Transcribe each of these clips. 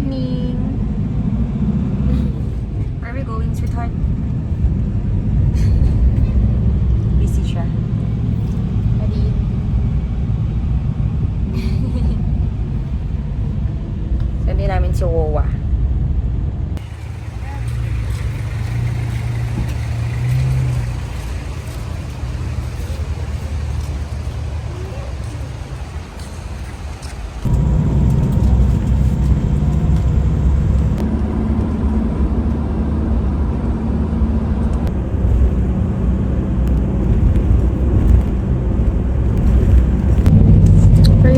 morning. Where are we going, sweetheart? Busy siya. Ready? Sandi namin si Wowa.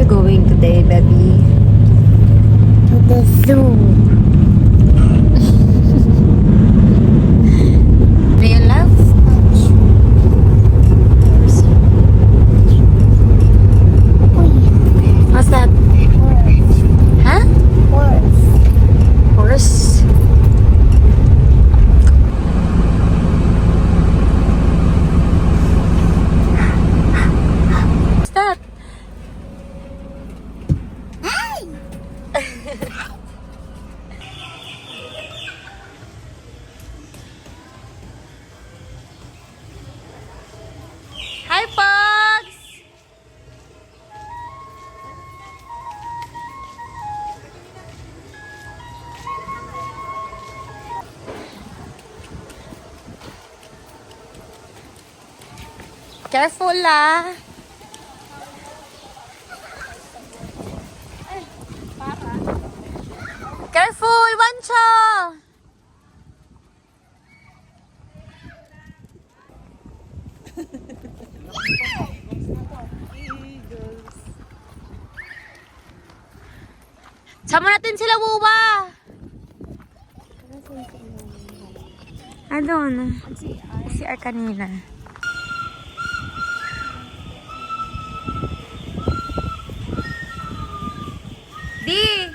Going today, baby? To the zoo. Do you love? What's that? Horse. Huh? Horse. Horse? What's that? Hi, Pogs! Careful, ah! Careful, Wancho! Sama natin sila, Wuwa! Ano? Si R kanina. Di!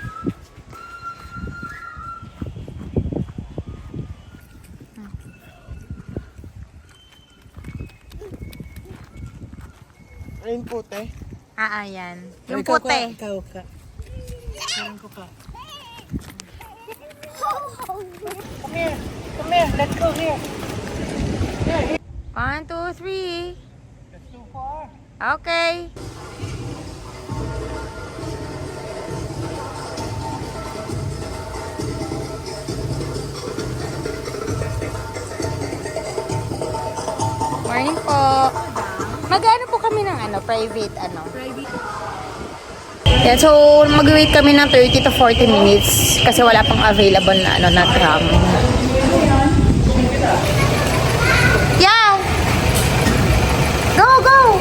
Ayun puti. Yan. Yung puti. Ikaw ka. Ayun ko ka. Come here. Come here. Let's go here. 1, 2, 3. That's too far. Okay. Morning po. Mag-ano po kami ng private Yeah, so mag-wait kami ng 30 to 40 minutes kasi wala pang available na tram. Yeah. Go, go.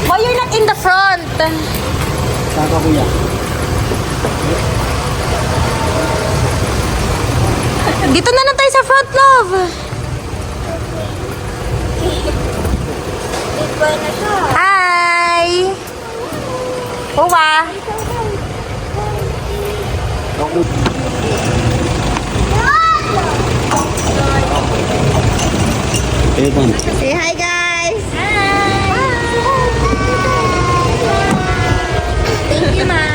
Why you're not in the front? Saka kuya. Dito na lang tayo sa front, love. Hi! Uwa! Say hi, guys! Hi! Thank you, ma'am.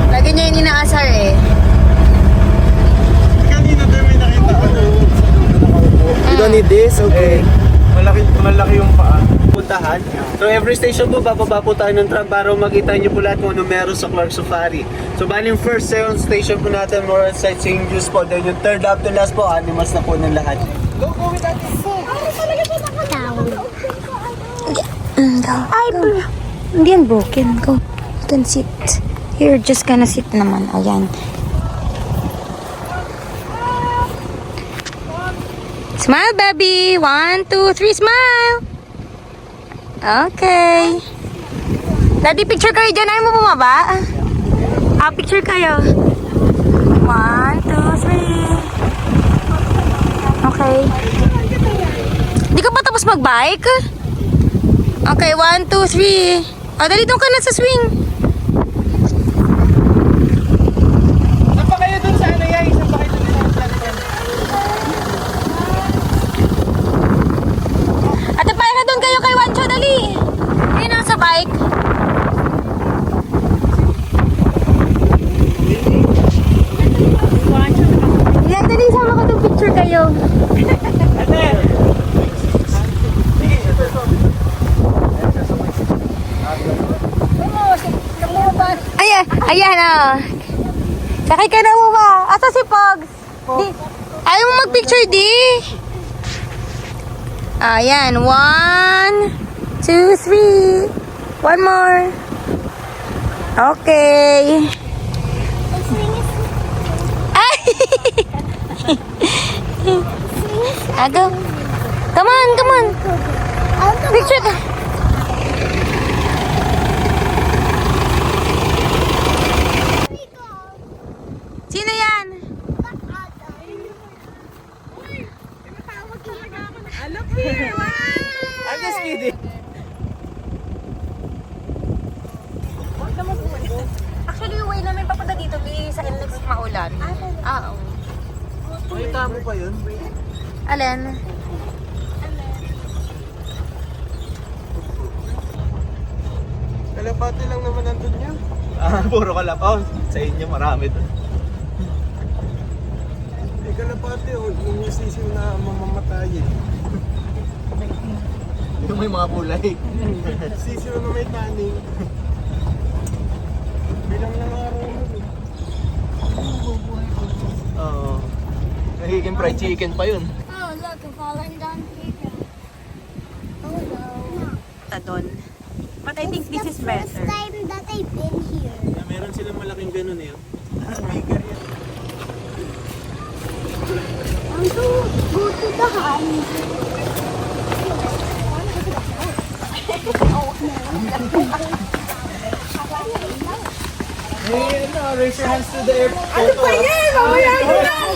Lagi niya yung inaasar eh. Kanina din may nakita ko na. You don't need this? Okay. Malaki yung paa. Puntahan. So every station po, bababa po tayo ng tram para makita niyo po lahat kung ano meron sa Clark Safari. So bali yung first station po natin, more on sightseeing views po. Then yung third up to last po, animals na po ng lahat. Go with that. Go. Hindi yan broken. Go. You can sit. You're just gonna sit naman. Ayan. Smile, baby. 1, 2, 3, smile. Okay. Daddy, picture kayo dyan. Ayaw mo bumaba? Picture kayo. 1, 2, 3. Okay. Di ka pa tapos mag-bike? Okay, 1, 2, 3. Dali doon ka na sa swing. Ayan, oh. Sakay ka na mo ba? Asa si Pogs? Di. Ayaw mo mag-picture, di? Ayan. 1, 2, 3. One more. Okay. Ay! Ago. Come on, come on. Picture ka. Sino yan? I'm just kidding. Actually, yung way namin papunta dito, sa next maulan. Oo. Makita mo pa yun? Alin? Kalapati lang naman nandun niya. Puro kalapaw. Sa inyo marami doon. Kalapati, yung sisiw na mamamatayin. Yung may mga kulay. Sisiw na may taning. Bilang ng araw yun. Oo. Nagiging fried chicken pa yun. Oh, look, I'm falling down here. Oh no. Doon. But I think this is First better. time that I've been here. Meron silang malaking ganun eh. I want to go to the hand. Hey, no, raise your hands to the air. Ano pa yan? Mamaya ko lang!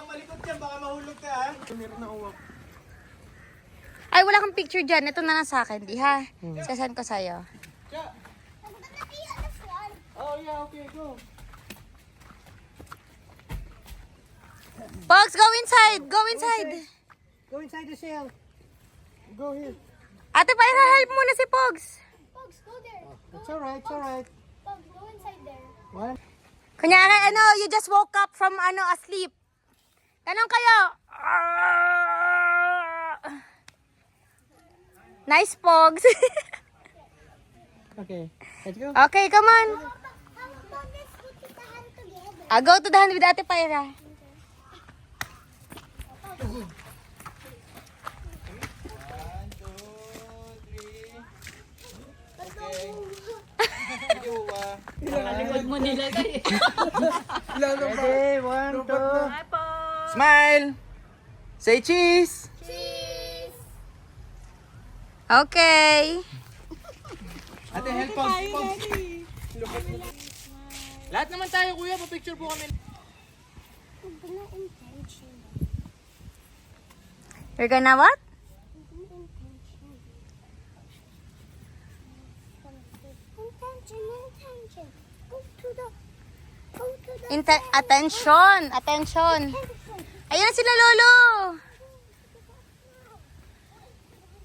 Malikot ka, baka mahulog ka ha. Meron na uwak. Ay, wala kang picture dyan. Ito na lang sa akin, di ha? Sasan ko sa'yo. Oh yeah, okay, go. Pogs, go inside! Go inside! Go inside the shell. Go here. Ate, help muna si Pogs. Pogs, go there. It's alright, it's alright. Pogs, go inside there. What? Kunyari, you just woke up from, asleep. Tanong kayo. Nice, Pogs. Okay, let's go. Okay, come on. How about let's go to the hand together? Go to the hand with Ate Pyra. Okay, 1, 2. Smile. Say cheese. Cheese! Okay. Ate, help us. Lahat naman tayo, kuya. Pa-picture po kami. You're gonna what? Intention. Go to the Attention. Attention. Ayun na sila, Lolo.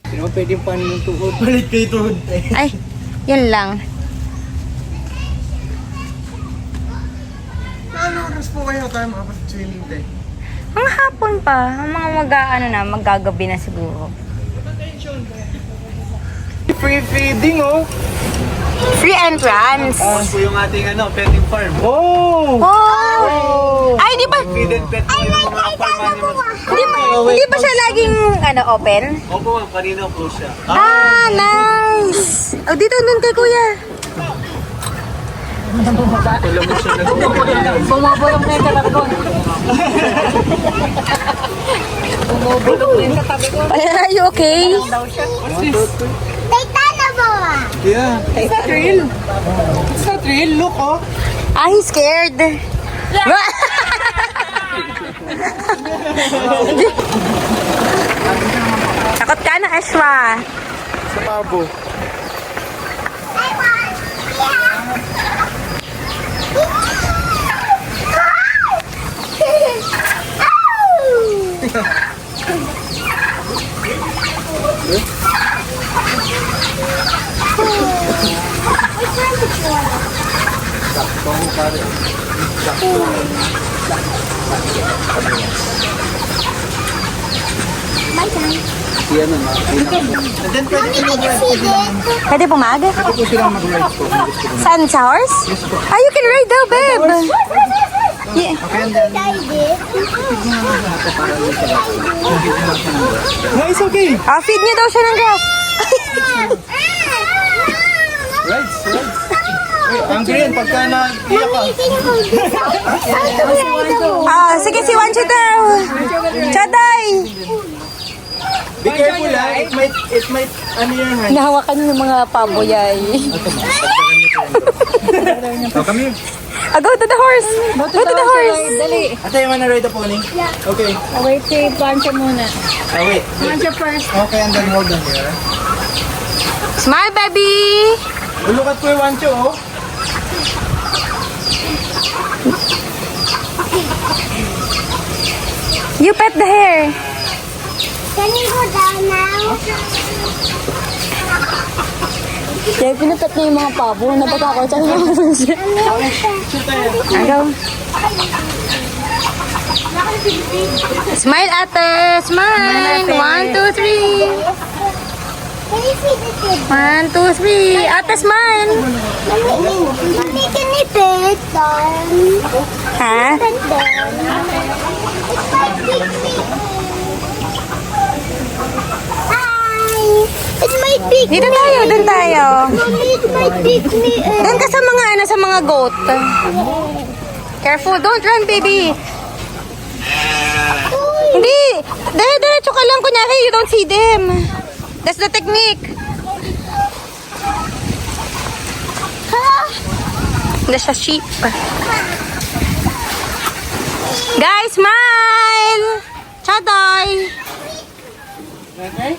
Sino mo pwedeng panin ng tuhod? Palit kayo tuhod. Ay, yun lang. Ano oras po kayo tayo makapag-swimming tayo? Mga hapon pa. Mga maggagabi na siguro. Free feeding, oh! Free entrance. Po yung ating petting farm. Oh! Ay, di ba? Feed and pet po yung mga farm animals. Hindi ba siya laging open? Opo ma'am, kanina po siya. Ah, nice! Oh, dito nun kay kuya. Wala mo siya nag-uwi. Bumabulong na yung tabi ko. Bumabulong na yung tabi ko. Are you okay? Yeah. It's not real. It's not real. Look, oh. Ah, he's scared. Takot ka na, Ashwa. Sa pabo. My turn. Yan na. And then pwede Mommy, can you feed it? Pwede pumag? po silang mag-ride po. Saan? Sa horse? Ah, you can ride daw, babe. Yeah. Okay, and then... Ride it. No, it's okay. Ah, feed niyo daw siya ng grass. Rides. Ang green, pagka na-iyak ka. Mommy, can you hold this? How to ride the horse? Ah, sige, si Wancho daw. Chaday. Be careful ha, it might, ano your hand. Nahawakan niyo yung mga paboyay. Oh, come here. Ah, go to the horse. Go to the horse. Dali. Ate, you wanna ride the pony? Yeah. Okay. Wait, si Pancho muna. Wait. Pancho first. Okay, and then hold on here. Smile, baby. Look at Kuya Wancho, oh. You pet the hair. Can you go down now? Kaya pinipet niya yung mga pabo. Napagkakot siya ng mga siya. Agaw. Smile, ate. Smile. 1, 2, 3. Can you feed the kid? 1, 2, 3. Ate, smile. Mommy, can you pet them? Ha? Pet them. It's my picnic. Hi. It's my picnic. Dito tayo, dun tayo. Mommy, it's my picnic. Doon ka sa mga, sa mga goat. Careful, don't run, baby. Hindi. Diretso ka lang. Kunyari, you don't see them. That's the technique. That's a sheep. Guys, smile! Chadoy! Okay?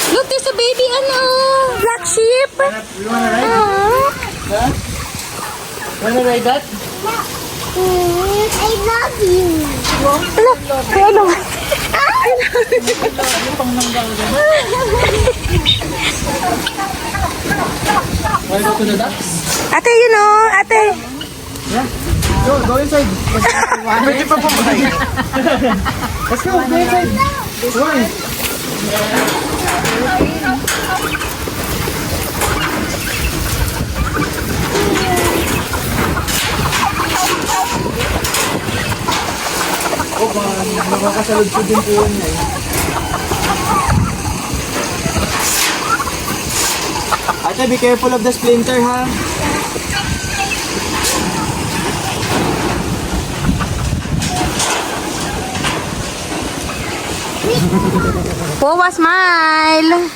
Look, there's a baby, black sheep. You wanna ride? Aww. Wanna ride that? I love you. Look, ano? Wanna go to the ducks? Ate, ate. Go inside. Pwede pa pumayag. Let's go inside. Why? Nakakasalod ko din po yun eh. Ate, be careful of the splinter ha. Powa, smile.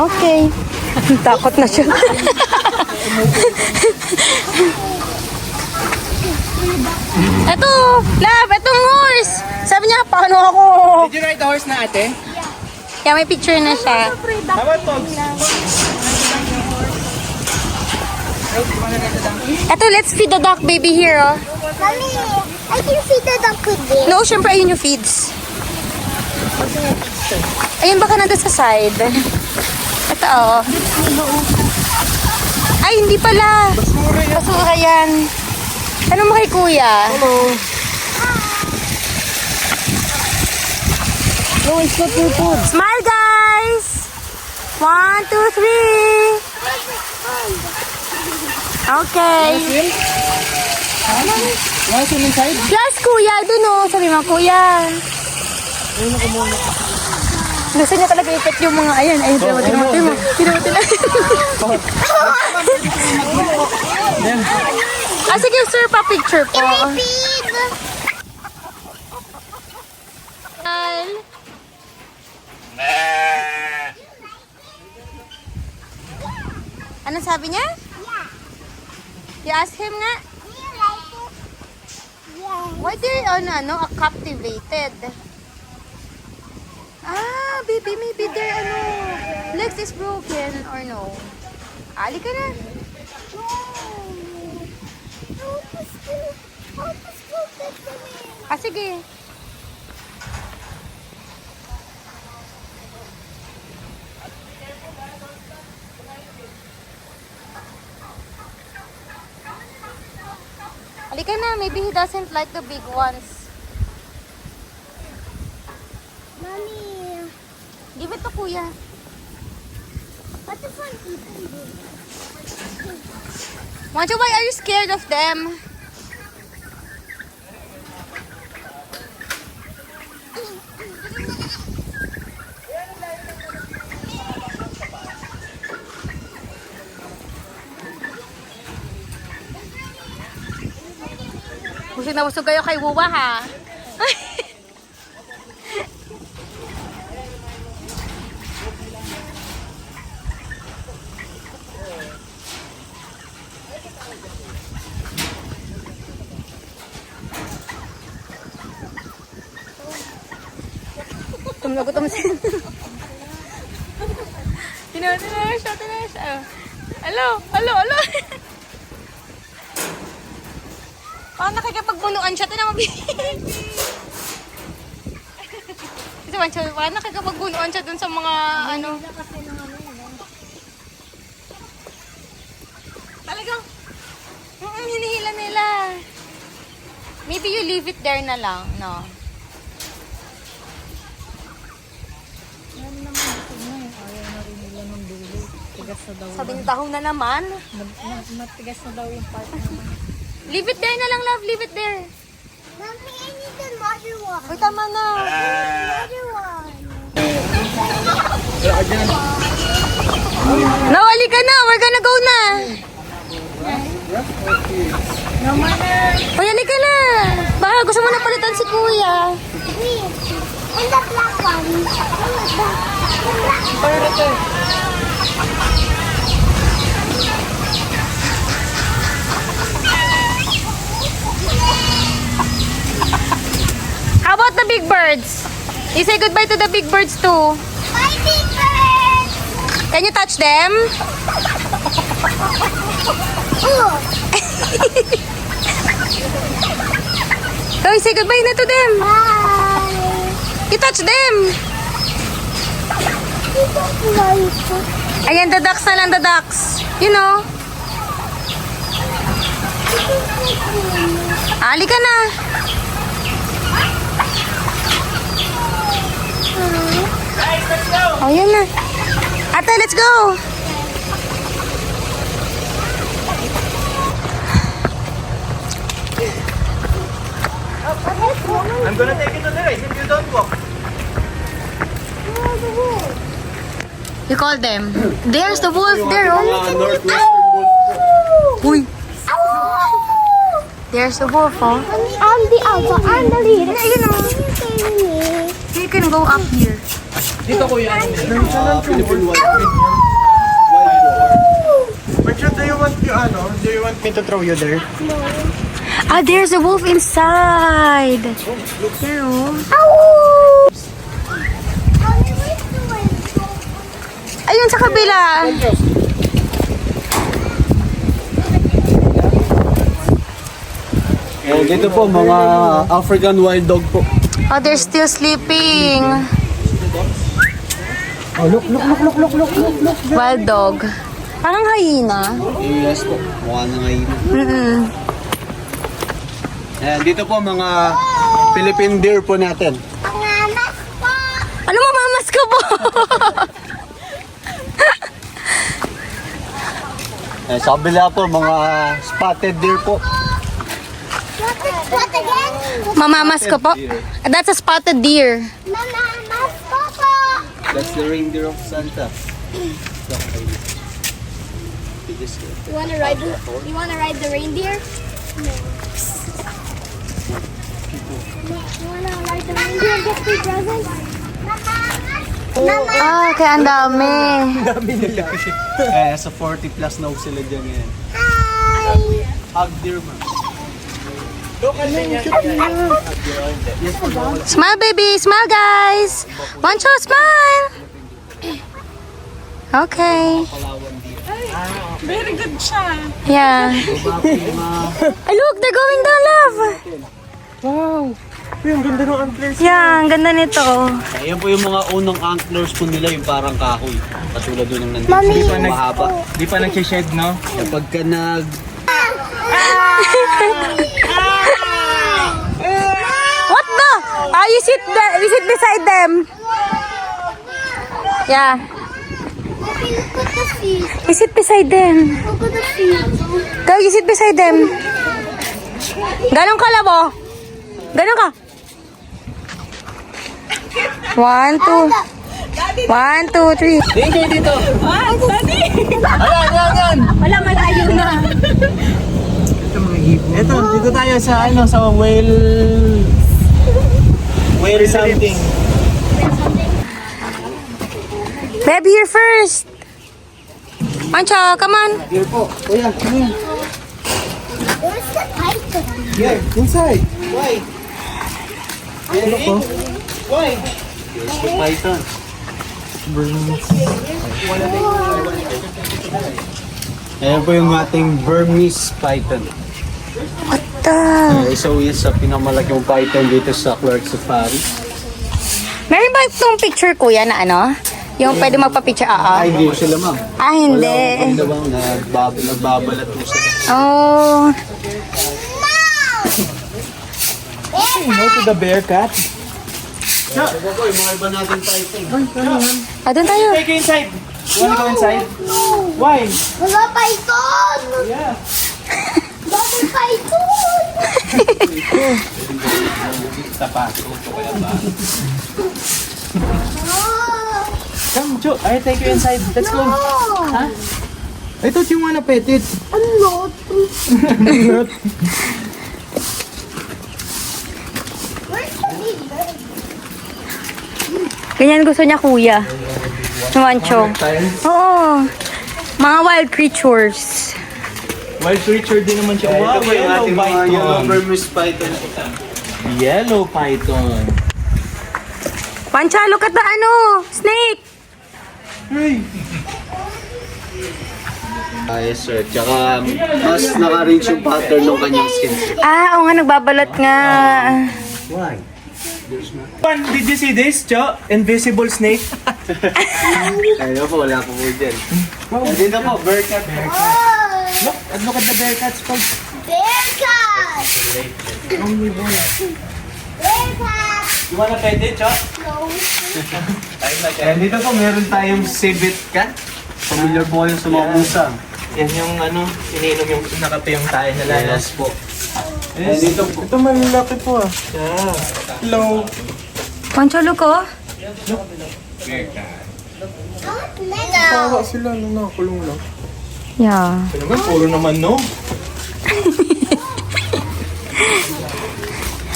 Okay. Takot na siya. Eto, love, etong horse. Sabi niya, paano ako? Did you ride the horse na ate? Kaya may picture na siya. How about dogs? Eto, let's feed the duck baby here, oh. Mommy, I can feed the duck with this. No, syempre ayun yung feeds. Ayun baka nandun sa side. Ito, oh. Ay, hindi pala. Basura yan. Ano mo kay kuya? Hello. No, it's not your food. Smile, guys! 1, 2, 3. Okay. Wanna swim inside? Plus, kuya, dun oh. Sabi mo, kuya. Gusto niya talaga ipet yung mga, ayan, ayun, tinawatin mo. Tinawatin mo. Ah, sige, sir, pa-picture po. Feed. Ano sabi niya? Yeah. You ask him nga? Do you like it? Yeah. Why do you, captivated? Ah, baby, maybe their, legs is broken or no? Ali ka na. No. Help us protect them. Ah, sige. Halika na, maybe he doesn't like the big ones. Mommy, Give it to kuya. what the fun people do? Wancho, why are you scared of them? Busog na busog kayo kay Wuwa, ha? Gutom na gutom siya. Tinawa siya. Alo. Parang nakikipagbunuan siya. Ito na mabili. Parang nakikipagbunuan siya dun sa mga ano. Talagang hinihila nila. Maybe you leave it there na lang, no? Sabi niya, tahong na naman. Matigas na daw yung part na. Leave it there na lang, love. Leave it there. Mommy, I need the mother one. Uy, tama na. Mother one. No, halika na. We're gonna go na. Uy, halika na. Baka gusto mo na palitan si kuya. Wait, and the black one. The black one. How about the big birds? You say goodbye to the big birds too. My big bird. Can you touch them? Oh, Uy, say goodbye na to them. bye. You touch them. You don't like it. Ayan, the ducks na lang, the ducks. You know. Halika na. Oh, yun na. Ate, let's go. I'm gonna take you to the race if you don't walk. You call them. There's the wolf there, oh. Northwestern Wolf. Uy. There's the wolf, oh. I'm the alpha. I'm the leader. You know. You can go up here. Philippine Wild Boar. Richard, do you want me to throw you there? Ah, there's a wolf inside. There, oh. Ayun sa kabila. Dito po, mga African wild dog po. Oh, they're still sleeping. Oh, look. Wild dog. Parang hyena. Yes po, mukha na ngayon. Ayan, dito po mga Philippine deer po natin. Nangamas po. Ano mamamas ka po? Ayan, sa kabila po, mga spotted deer po. What again? Mamamas ka po? That's a spotted deer. Nangamas po po. That's the reindeer of Santa. You wanna ride the reindeer? No. You wanna ride the reindeer and get free presents? Mama. Ah, kaya ang dami. Dami nila. Eh, sa 40 plus na sila dyan ngayon. Hi. Hug deer man. Smile, baby. Smile, guys. Wancho, smile. Okay. Very good siya. Yeah. Ay, look, they're going down, love. Wow! Yung ganda ng antlers. Yeah, ang ganda nito. Ayan po yung mga unang antlers po nila, yung parang kahoy. Katulad doon ng nandito. Mami. Mahaba. Di pa nag-shed, no? Kapag ka nag... What the? Ah, you sit beside them. Yeah. Mommy, look at the fish. You sit beside them. Look at the fish. Go, you sit beside them. Ganon ka, labo? Ganon ka. 1, 2. 1, 2, 3. Tingin kayo dito. Ayan. Wala, malayo na. Ito, dito tayo sa sa whale something. Babe, here first. Mancho, come on. Here po. Kuya, come here. Where's the python? Here, inside. Why? Why? Here's the python. Ayan po yung ating Burmese python. What the? So yun sa pinakamalaking python dito sa Clark Safari. Meron ba itong picture, kuya, na ano? Yung pwede magpa-picture, Ay, hindi ko sila ma'am. Ah, hindi. Wala bang nagbabalat mo sila. Oh. No to the bear cat. No. Ito po yung mga iba natin python. Ah, doon tayo. Take you inside. Wanna go inside? Why? Wala python! Yeah. Bakit python? Ah, Come, Joe. I take you inside. Let's go. no. I thought you wanna pet it. I'm not. Where's the big bird? Ganyan gusto niya, kuya. Mancho. Oo. Mga wild creatures. Wild creature din naman siya. Wow, yellow python. Yellow Burmese python. Yellow python. Mancha, look at the snake. Hey. Yes sir. Tsaka mas naka-range yung pattern ng kanyang skin. Ah, oo nga, nagbabalot nga. Why? Did you see this, Cho? Invisible snake? Ayun po, wala po po dyan. Dito po, bear cat. Oh, Look at the bear cats, folks. bear cat! Bear cat! You wanna pet it, Cho? No. And dito po, meron tayong civet cat. Familiar po kayo sa mga pusa. Yan yung iniinom yung nakape yung tayo nila. Yes po. And dito po. Ito malaki po ah. Yeah. Hello. Mancho, look, oh. No. Sila nakakulong lang. Yeah. Ito naman, puro naman no.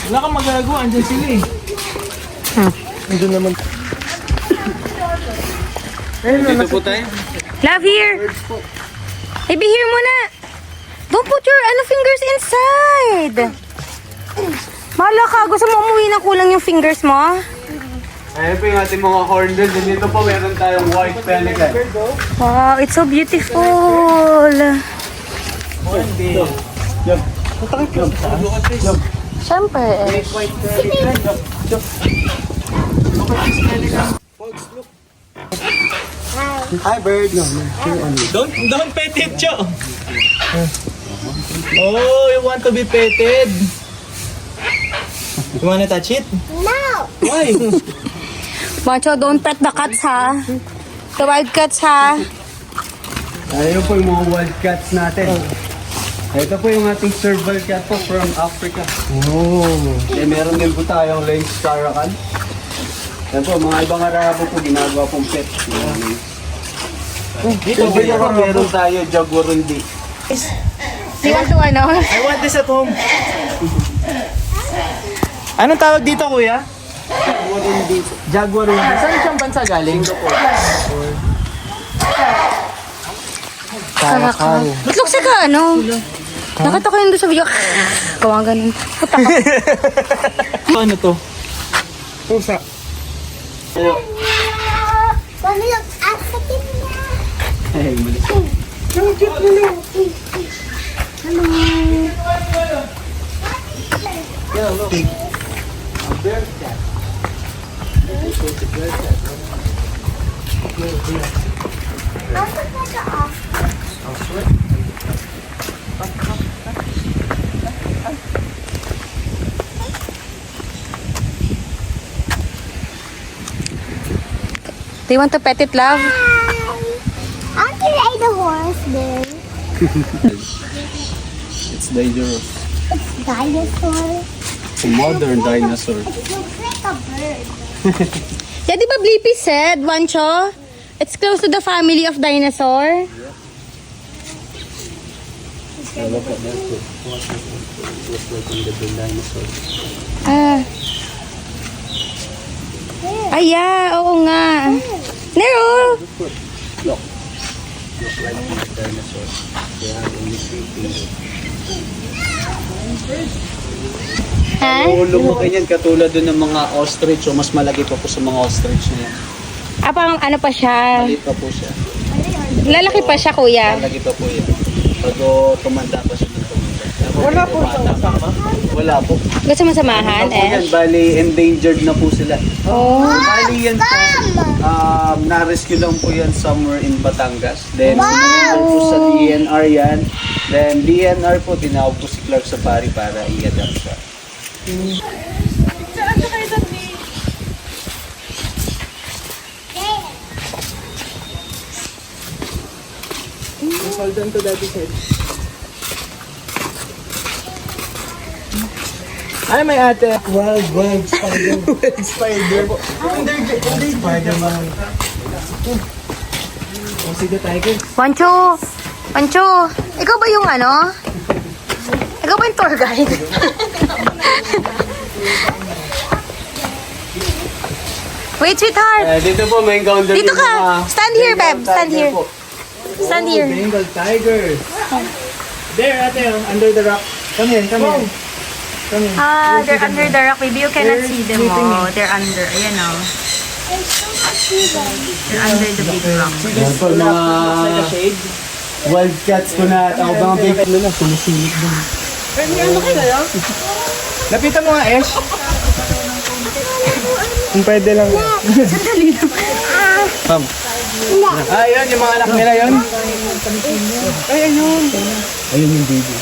Wala kang magagawa, andyan sila eh. Andyan naman. Dito po tayo. Love, here. Baby, here muna. Don't put your fingers inside. Mahala ka. Gusto mo umuwi na kulang yung fingers mo? Ayun po yung ating mga hornbill. And dito po, meron tayong white pelican. Wow, it's so beautiful. Siyempre. Hi bird. Don't pet it, Cho. Oh, you want to be petted? You wanna touch it? No. Why? Mancho, don't pet the cats, ha? The wild cats, ha? Ayun po yung mga wild cats natin. Ito po yung ating serval cat po from Africa. Eh, meron din po tayong Lynx Caracal. Yan po, mga ibang arabo po ginagawa pong pet. Dito po meron tayo Jaguarundi. You want to I want this at home. Anong tawag dito, kuya? Jaguar. Saan siyang bansa galing? Karakal. Ba't luksa ka, Nakita ko yun doon sa video. Gawa ganun. Puta ka. Ano to? Pusa. Mommy, look, African na. Ay, mali. Yeah, look. A bear cat. African na. They want to pet it, love? I want to ride the horse there. It's dangerous. It's dinosaur. It's a modern dinosaur. It looks like a bird. Yeah, di ba Blippi said, Wancho? It's close to the family of dinosaur. Look at that. Looks like a little dinosaur. Ah. Ay, yeah, oo nga. Nero! Look. Looks like a dinosaur. They have only 3 fingers. Ha? Lumaki yan katulad dun ng mga ostrich o mas malaki pa po sa mga ostrich na yan. Ah, parang ano pa siya? Maliit pa po siya. Lalaki pa siya, kuya. Malaki pa po yan. Pag tumanda pa siya ng tumanda. Wala po siyang kasama. Wala po. Gusto mo samahan, Yan, eh? bali endangered na po sila. Oh. Bali yan po, na-rescue lang po yan somewhere in Batangas. Then, sumunod po sa DNR yan. Then, DNR po, tinawag po si Clark Safari para i-adapt siya. Saan ka kayo dati? Hold on to daddy's head. Ay, may ate. Wild spider. Wild spider. Hindi Spider-Man. Oh, sige, tiger. Wancho! Wancho! Ikaw ba yung ano? Ikaw ba yung tour guide? Wait, sweetheart! Dito po, may encounter Dito yung ka! mga- Stand here, Beb! Stand here! po. Stand here! Bengal tiger. There, ate, oh, under the rock. Come here, come here. Come here. Ah, they're under the rock, baby. You cannot They're see them, sleeping. oh. They're under. Ayan, oh. They're under the big rock. Yan po, mga Looks like a shade. wildcats po na, ang mga big na sumusilip din. Lapitan mo nga, Ash. Kung pwede lang. Ma'am, Ah, yun, yung mga anak nila yun. Ay, ayun. ayun yung baby.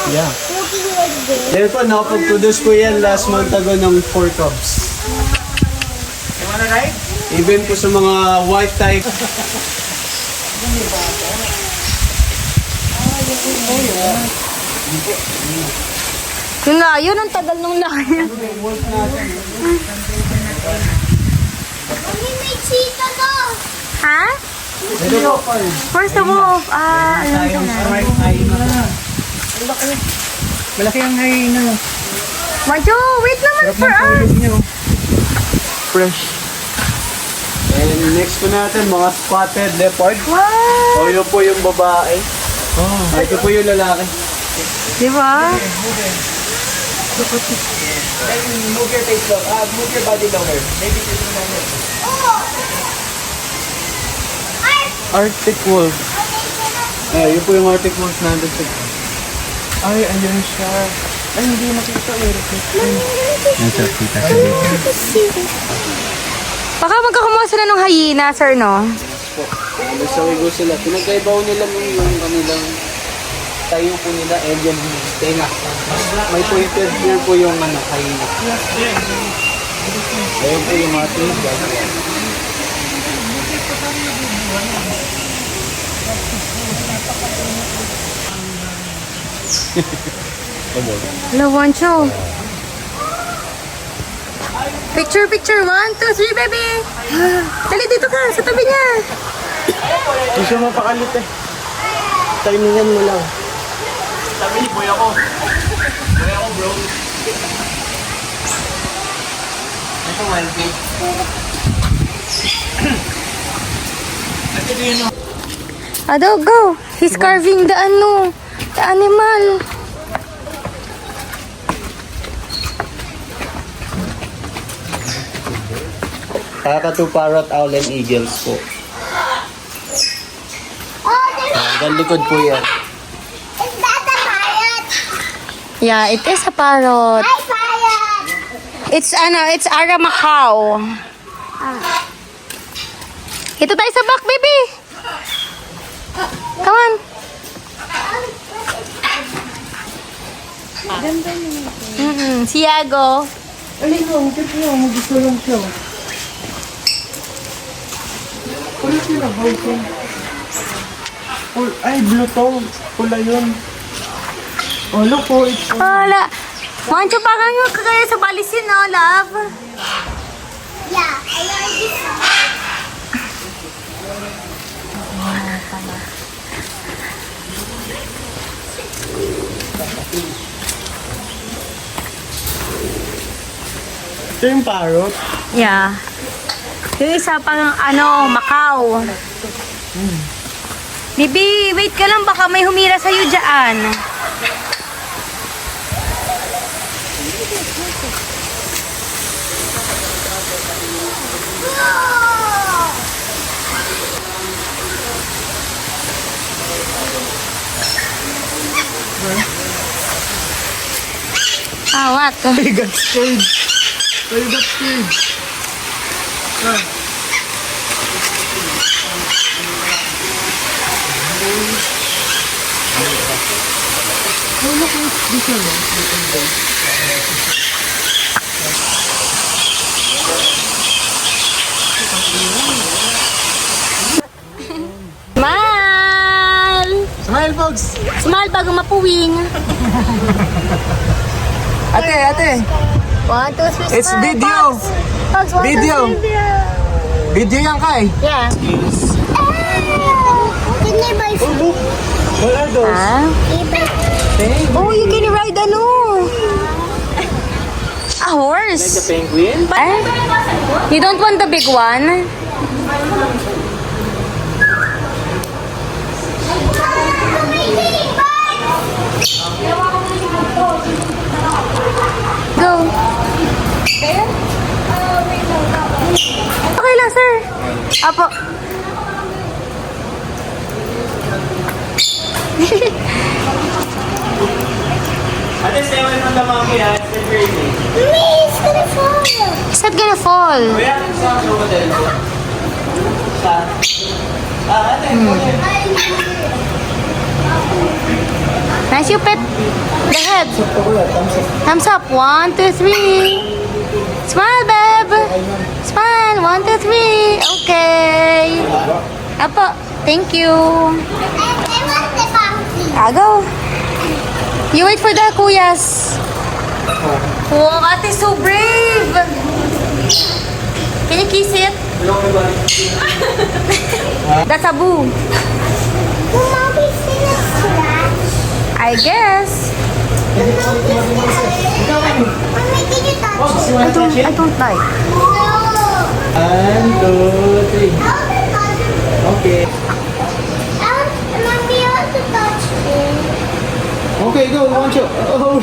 Yeah. Then po, nakapag-produce po yan last month ago ng 4 cubs. You wanna ride? Even po sa mga white type. Yung layo, ang tagal nung layo. Mami, may cheetah to. Ha? Where's the wolf? Ah, alam ko na. Malaki ang hyena. Wancho, wait naman Sarap for ng us. tulog niyo. Fresh. And next po natin, mga spotted leopard. What? O yun po yung babae. Oh. Ito po yung lalaki. Di ba? Move your face low. Move your body lower. Maybe this is lower. Arctic wolf. Yun po yung Arctic wolf nandun sa... Ay, ayan siya. Ay, hindi nakita. Nasa kita sa dito. Baka magkakumuha sila ng hyena, sir, no? Basta wigo sila. Pinagkaibaw nila yung kanilang tayo po nila and yung tenga. May pointed ear po yung hyena. Ayun po yung ating gagawin. Hello, Wancho. Picture, 1, 2, 3, baby! Dali, dito ka, sa tabi niya. Hindi siya mapakalit eh. Timingan mo lang. Sabi ni Boy ako. Boy ako, bro. Ito, wild pig. Ado, go. He's carving the animal. Kakatu, parrot, owl, and eagles po. Oh, there's Hanggang likod po yan. is that a parrot? Yeah, it is a parrot. Hi, parrot. It's Aramacao. Ito tayo sa back, baby. Come on. Si Yago. Ay, no, check niyo. Gusto lang siya. Pula sila, housing. Ay, blue to. Pula yun. Oh, look po. It's Wala. Mancho, parang yung kagaya sa balisin, no, love? Yeah, I already saw. ito yung parrot. Yeah. Yung isa parang, Macau. Bibi, wait ka lang. Baka may humira sa'yo dyan. Ah, what? I got scared. I got scared. Smile! Smile, folks. Smile bago mapuwing. Ate. 1, 2, 3, It's smile. video. Pogs, 1, 2, Video. 3, video. Video yan, Kai. Yeah. Can I buy food? What are those? Ah? Oh, you can ride a horse. Penguin? You don't want the big one? Go. Okay lang, sir. Apo. Ate, stay away from the monkey, ha? It's crazy. Mommy, it's gonna fall. It's not gonna fall. Kuya, saan ka model ko? Saan? Ate, Nice, you pet the head. Thumbs up. 1, 2, 3. Smile, babe. Smile. 1, 2, 3. Okay. Apo. Thank you. I want the pumpkin. Go. You wait for the kuyas. Oh, ate, so brave. Can you kiss it? That's a boo. Will mommy see the scratch? I guess. Mommy, can you touch it? I don't like. No. 1, 2, 3. I want to touch it. Okay. Mommy, I want to touch it. Okay, go. One shot. Oh,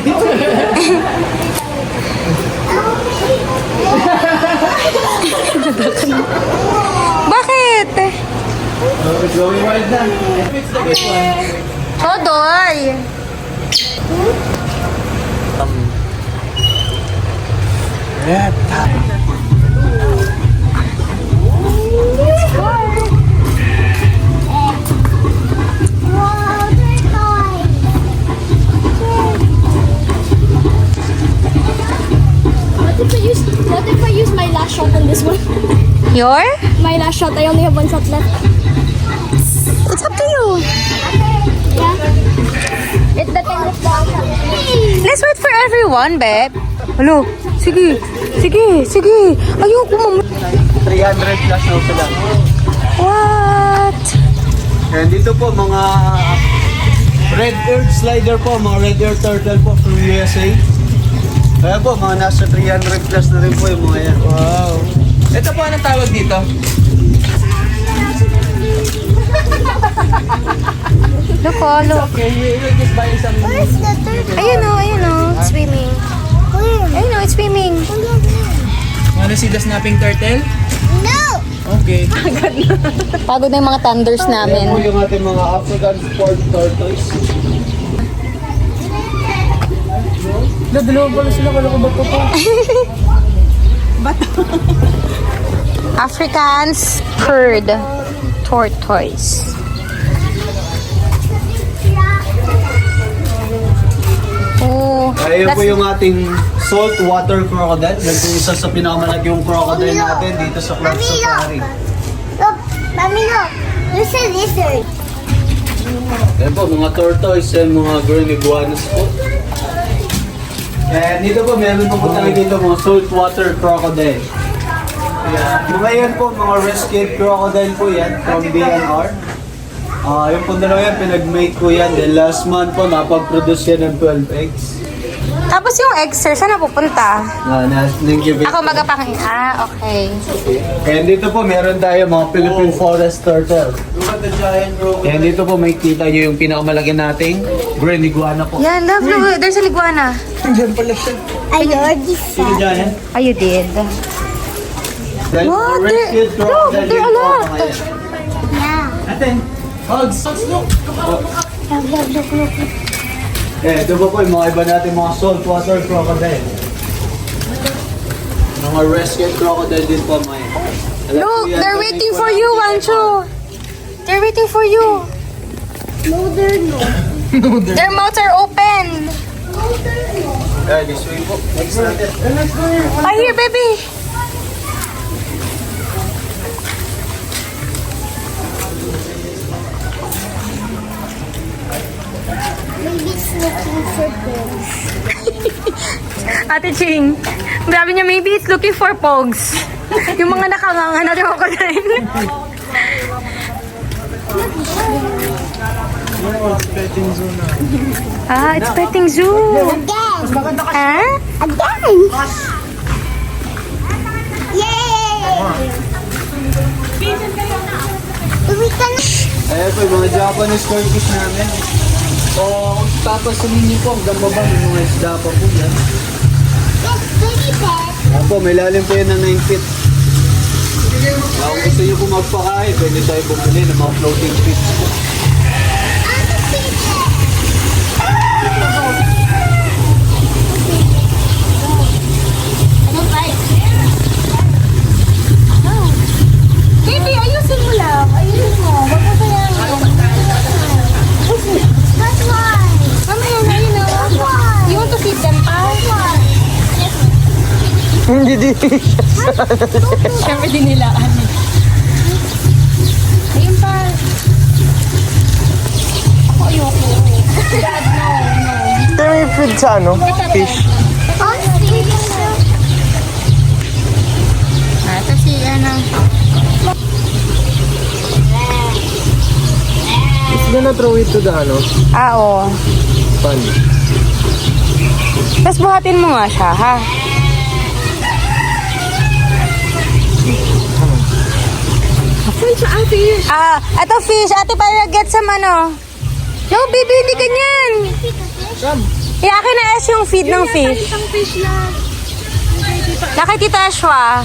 Bakit? it's going wild na. It's the best one. Chodoy. Wow, they're toys. What if I use my last shot on this one? Your? My last shot, I only have one shot left. It's up to you. Yeah. It's the time of the Let's wait for everyone, babe. Hello. Sige. Ayoko, mama. 300 plus na sila. What? And dito po, mga red earth slider po, mga red earth turtle po from USA. Kaya po, mga nasa 300 plus na rin po yung mga yan. Wow. Ito po, anong tawag dito? Look, look. Okay, we'll just buy some. Where's the turtle? Ayun o. It's swimming. Where? Ayun o, it's swimming. Wanna see the snapping turtle? No. Okay. Pagod na yung mga thunders Yan po namin. yung ating mga African sport tortoise. Dalawa pala sila, kala ko bato po. African spurred tortoise. Oh, Ayun po That's- yung ating saltwater crocodile. Yan po isa sa pinakamalaki yung crocodile natin dito sa Clark Safari. Look, Mommy, look. There's a lizard. Ayun po, mga tortoise and mga green iguanas po. And dito po, meron po tayo dito mga saltwater crocodile. Mga yan po, mga rescued crocodile po yan from DNR. Yung po dalawa yan, pinag-mate ko yan. Then last month po, napag-produce yan ng 12 eggs. Tapos yung egg, sir, saan na pupunta? Na-incubate. Ako magapang... okay. And dito po, meron tayo mga Philippine forest turtle. Look at the giant crocodile. And dito po, may kita nyo yung pinakamalaki nating green iguana po. Yeah, love, look, there's an iguana. Diyan pala siya. I already Sino said. giant? Oh, you did. Then, What? rescued Look, crocodile there din are a po, lot. mga yan. Yeah. Atin, hugs, look. Look. Eh, ito po yung mga iba natin mga saltwater crocodile. Mga rescued crocodile din po, mga yan. Look, they're waiting for you, Wancho. They're waiting for you. No, they're not. Their mouths are open. Eh, this way po. Next natin. Ah, here, baby. Maybe it's looking for things. Ate Ching, grabe niya, maybe it's looking for pogs. Yung mga nakanganga na crocodile. It's petting zoo. Again. Ah? Again. Yay! We can... Eh, po yung mga Japanese turkeys namin. O, kung papasamin niyo po, hanggang baba, may mga isda pa po yan. Yes, baby pet. Opo, may lalim po yan ng 9 feet. Kung gusto niyo po magpakain, pwede tayo bumili ng mga floating fish po. I'm a pet. Baby, ayusin mo lang. Ayusin mo. Wag mo sayangin. That's why. Mamaya na yun, That's why. You want to feed them pa? Siyempre dinilaan. Ayun pa. Ako ayoko. Dad, no. Pero may food sa ano? Fish. Oh, Steve. Ito si ano. It's gonna throw it to the ano? Oo. Pan. Tapos buhatin mo nga siya, ha? Fish, ate. Ito fish. Ate, para get some ano. No, baby, hindi ganyan. Akin na Ash yung feed ng fish. Isang fish na. Nakay Tita Ashwa.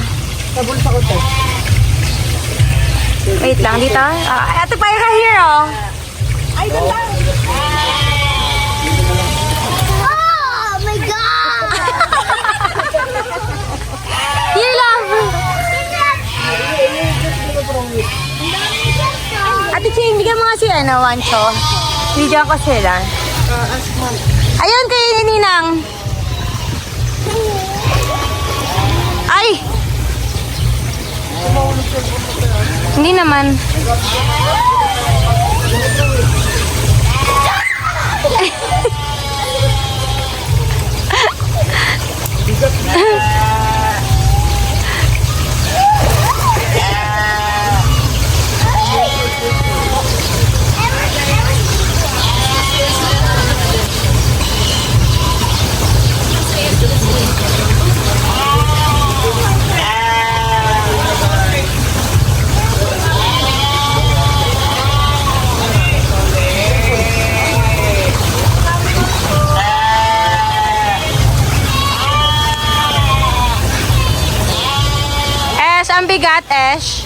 Wait lang, dito. Ate, para here, oh. Oh my God! Here, love. Ate Ching, bigyan mo nga si ano, Wancho. Bigyan ko sila. Ayun kay Ninang. Ay! Hindi naman. Ash, ang bigat, Ash.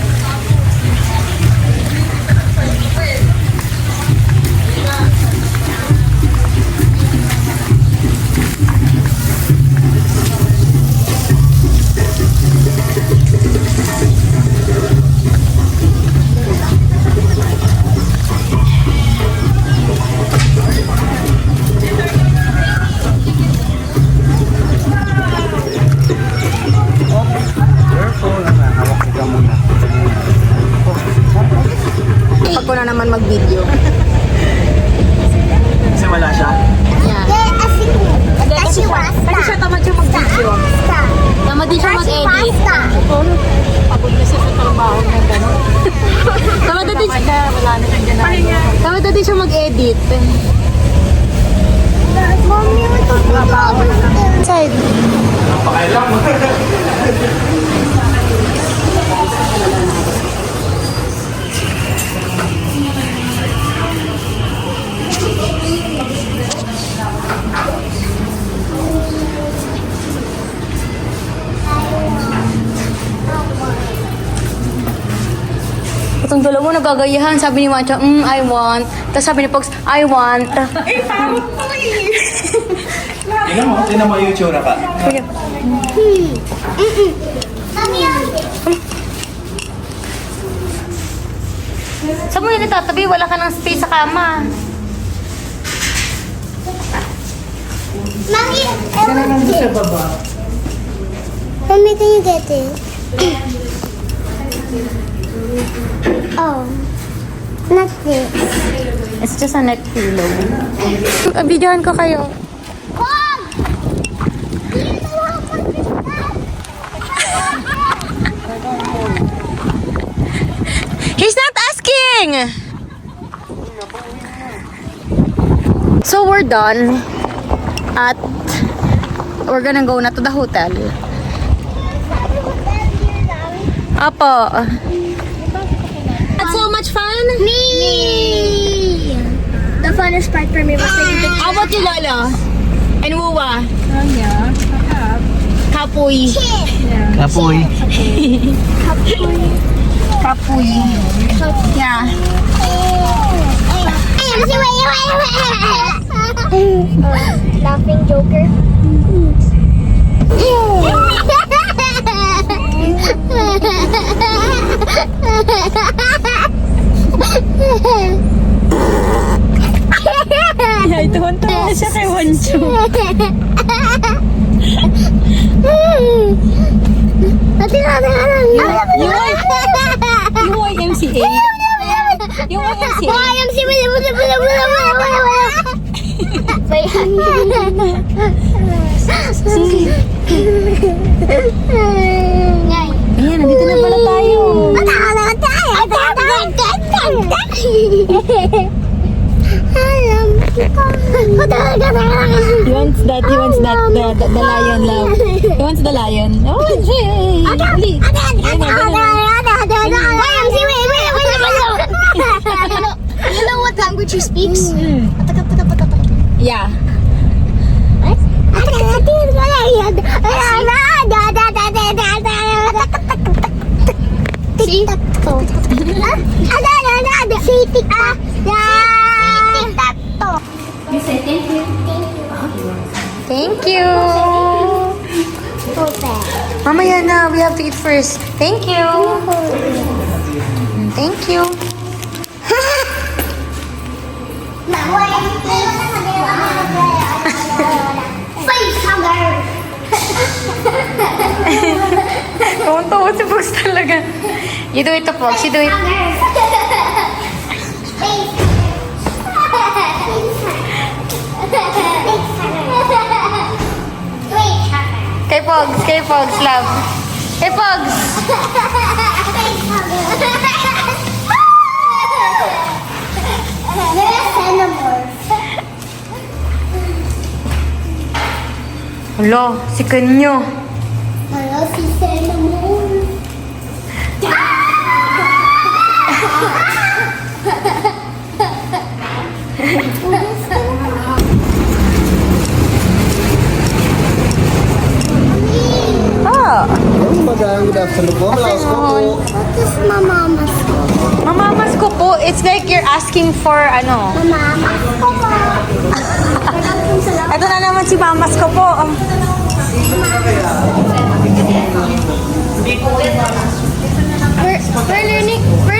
ko na naman mag-video. Kasi wala siya. Yan. Kasi Kasi siya tamad siya mag-video. Tama din siya mag-edit. Pagod na siya sa trabaho na gano'n. Tama din Wala na siyang ginagawa. Tama din siya mag-edit. Mommy, we don't know. Inside. Pakailang mo. Itong dalawa nagagayahan. Sabi ni Mancha, I want. Tapos sabi ni Pogs, I want. Tingnan mo yung tsura ka. Kuya. Saan mo yun itatabi? Wala ka ng space sa kama. Mommy, Saan na nandun sa baba? Mommy, can you get it? Oh, not this. It's just a neck pillow. Videohan ko kayo. Mom! You know how much is that? He's not asking! So we're done. At we're gonna go na to the hotel. Apo. Had so much fun? Me! The funnest part for me was taking pictures. How about you, Lolo? And Wuwa? Yeah. Kapoy. Kapoy. Kapoy. Yeah. Laughing Joker. Ay, tuwan-tuwa siya kay Wancho. Yung YMCA. Yung YMCA. Ayan, nandito na pala tayo. He wants that, the lion love. He wants the lion. Oh, Jay! You know what language he speaks? Yeah. See? See, TikTok. You say thank you. Thank you. Okay. Mamaya na, we have to eat first. Thank you. Thank you. Tonto si Fox talaga. You do it to Fox, you do it. Kay Fox, love. Kay Fox. Hello, si Kanyo. Hello, si Cinnamon. Ah, Madam, good afternoon po. Malakas ko po. What is mamamas ko? mamamas ko po. It's like you're asking for ano. Mamamas ko po. Ito na naman si mamas ko po. We're